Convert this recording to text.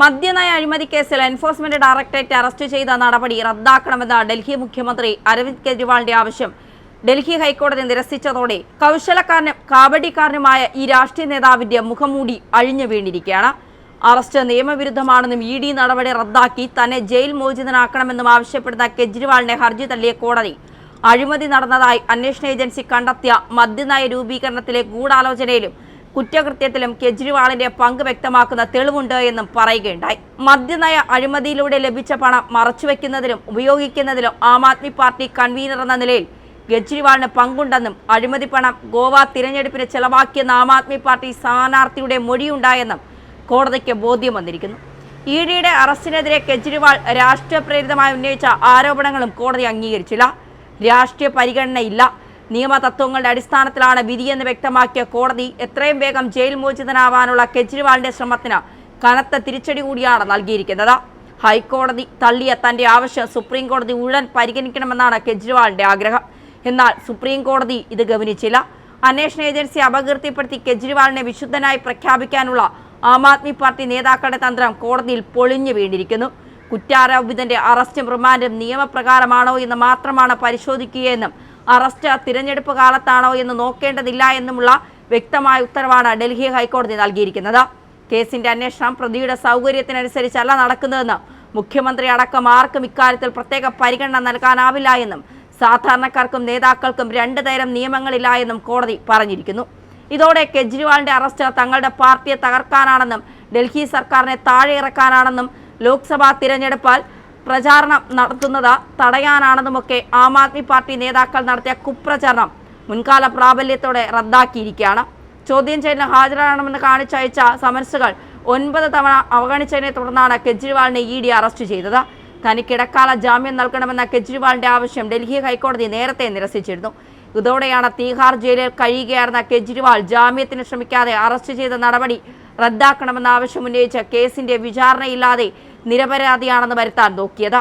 മദ്യനയ അഴിമതി കേസിൽ enforcement directorate arrest ചെയ്ത നടപടി റദ്ദാക്കണമെന്ന ഡൽഹി മുഖ്യമന്ത്രി അരവിന്ദ് കെജ്രിവാളിന്റെ ആവശ്യം ഡൽഹി ഹൈക്കോടതി നിരസിച്ചതോടെ കൗശലക്കാരനും കാബഡിക്കാരനുമായ ഈ രാഷ്ട്രീയ നേതാവിന്റെ മുഖംമൂടി അഴിഞ്ഞു വീണിരിക്കുകയാണ്. അറസ്റ്റ് നിയമവിരുദ്ധമാണെന്നും ED നടപടി റദ്ദാക്കി തന്നെ ജയിൽ മോചിതനാക്കണമെന്നും ആവശ്യപ്പെടുന്ന കെജ്രിവാളിന്റെ ഹർജി തള്ളിയ കോടതി അഴിമതി നടന്നതായി അന്വേഷണ ഏജൻസി കണ്ടെത്തിയ മദ്യനയ രൂപീകരണത്തിലെ ഗൂഢാലോചനയിലും കുറ്റകൃത്യത്തിലും കെജ്രിവാളിന്റെ പങ്ക് വ്യക്തമാക്കുന്ന തെളിവുണ്ട് എന്നും പറയുകയുണ്ടായി. മദ്യനയ അഴിമതിയിലൂടെ ലഭിച്ച പണം മറച്ചുവെക്കുന്നതിലും ഉപയോഗിക്കുന്നതിലും ആം ആദ്മി പാർട്ടി കൺവീനർ എന്ന നിലയിൽ കെജ്രിവാളിന് പങ്കുണ്ടെന്നും അഴിമതി പണം ഗോവ തിരഞ്ഞെടുപ്പിന് ചെലവാക്കിയെന്ന ആം ആദ്മി പാർട്ടി സ്ഥാനാർത്ഥിയുടെ മൊഴിയുണ്ടായെന്നും കോടതിക്ക് ബോധ്യം വന്നിരിക്കുന്നു. EDയുടെ അറസ്റ്റിനെതിരെ കെജ്രിവാൾ രാഷ്ട്രീയ പ്രേരിതമായി ഉന്നയിച്ച ആരോപണങ്ങളും കോടതി അംഗീകരിച്ചില്ല. രാഷ്ട്രീയ പരിഗണനയില്ല, നിയമതത്വങ്ങളുടെ അടിസ്ഥാനത്തിലാണ് വിധിയെന്ന് വ്യക്തമാക്കിയ കോടതി എത്രയും വേഗം ജയിൽ മോചിതനാവാനുള്ള കെജ്രിവാളിന്റെ ശ്രമത്തിന് കനത്ത തിരിച്ചടി കൂടിയാണ് നൽകിയിരിക്കുന്നത്. ഹൈക്കോടതി തള്ളിയ തന്റെ ആവശ്യം സുപ്രീം കോടതി ഉടൻ പരിഗണിക്കണമെന്നാണ് കെജ്രിവാളിന്റെ ആഗ്രഹം. എന്നാൽ സുപ്രീം കോടതി ഇത് ഗവനിച്ചില്ല. അന്വേഷണ ഏജൻസി അപകീർത്തിപ്പെടുത്തി കെജ്രിവാളിനെ വിശുദ്ധനായി പ്രഖ്യാപിക്കാനുള്ള ആം ആദ്മി പാർട്ടി നേതാക്കളുടെ തന്ത്രം കോടതിയിൽ പൊളിഞ്ഞു വീണിരിക്കുന്നു. കുറ്റാരോപിതന്റെ അറസ്റ്റും റിമാൻഡും നിയമപ്രകാരമാണോ എന്ന് മാത്രമാണ് പരിശോധിക്കുകയെന്നും അറസ്റ്റ് തിരഞ്ഞെടുപ്പ് കാലത്താണോ എന്ന് നോക്കേണ്ടതില്ല എന്നുമുള്ള വ്യക്തമായ ഉത്തരവാണ് ഡൽഹി ഹൈക്കോടതി നൽകിയിരിക്കുന്നത്. കേസിന്റെ അന്വേഷണം പ്രതിയുടെ സൗകര്യത്തിനനുസരിച്ചല്ല നടക്കുന്നതെന്നും മുഖ്യമന്ത്രി അടക്കം ആർക്കും ഇക്കാര്യത്തിൽ പ്രത്യേക പരിഗണന നൽകാനാവില്ല എന്നും സാധാരണക്കാർക്കും നേതാക്കൾക്കും രണ്ടു തരം നിയമങ്ങളില്ല എന്നും കോടതി പറഞ്ഞിരിക്കുന്നു. ഇതോടെ കെജ്രിവാളിന്റെ അറസ്റ്റ് തങ്ങളുടെ പാർട്ടിയെ തകർക്കാനാണെന്നും ഡൽഹി സർക്കാരിനെ താഴെ ഇറക്കാനാണെന്നും ലോക്സഭാ തിരഞ്ഞെടുപ്പാൽ പ്രചാരണം നടത്തുന്നത് തടയാനാണെന്നുമൊക്കെ ആം ആദ്മി പാർട്ടി നേതാക്കൾ നടത്തിയ കുപ്രചരണം മുൻകാല പ്രാബല്യത്തോടെ റദ്ദാക്കിയിരിക്കുകയാണ്. ചോദ്യം ചെയ്യലിന് ഹാജരാകണമെന്ന് കാണിച്ചയച്ച സമൻസുകൾ 9 തവണ അവഗണിച്ചതിനെ തുടർന്നാണ് കെജ്രിവാളിനെ ED അറസ്റ്റ് ചെയ്തത്. തനിക്ക് ഇടക്കാല ജാമ്യം നൽകണമെന്ന കെജ്രിവാളിന്റെ ആവശ്യം ഡൽഹി ഹൈക്കോടതി നേരത്തെ നിരസിച്ചിരുന്നു. ഇതോടെയാണ് തീഹാർ ജയിലിൽ കഴിയുകയായിരുന്ന കെജ്രിവാൾ ജാമ്യത്തിന് ശ്രമിക്കാതെ അറസ്റ്റ് ചെയ്ത നടപടി റദ്ദാക്കണമെന്ന ആവശ്യം ഉന്നയിച്ച് കേസിന്റെ വിചാരണയില്ലാതെ നിരപരാധിയാണെന്ന് വരുത്താൻ നോക്കിയത്.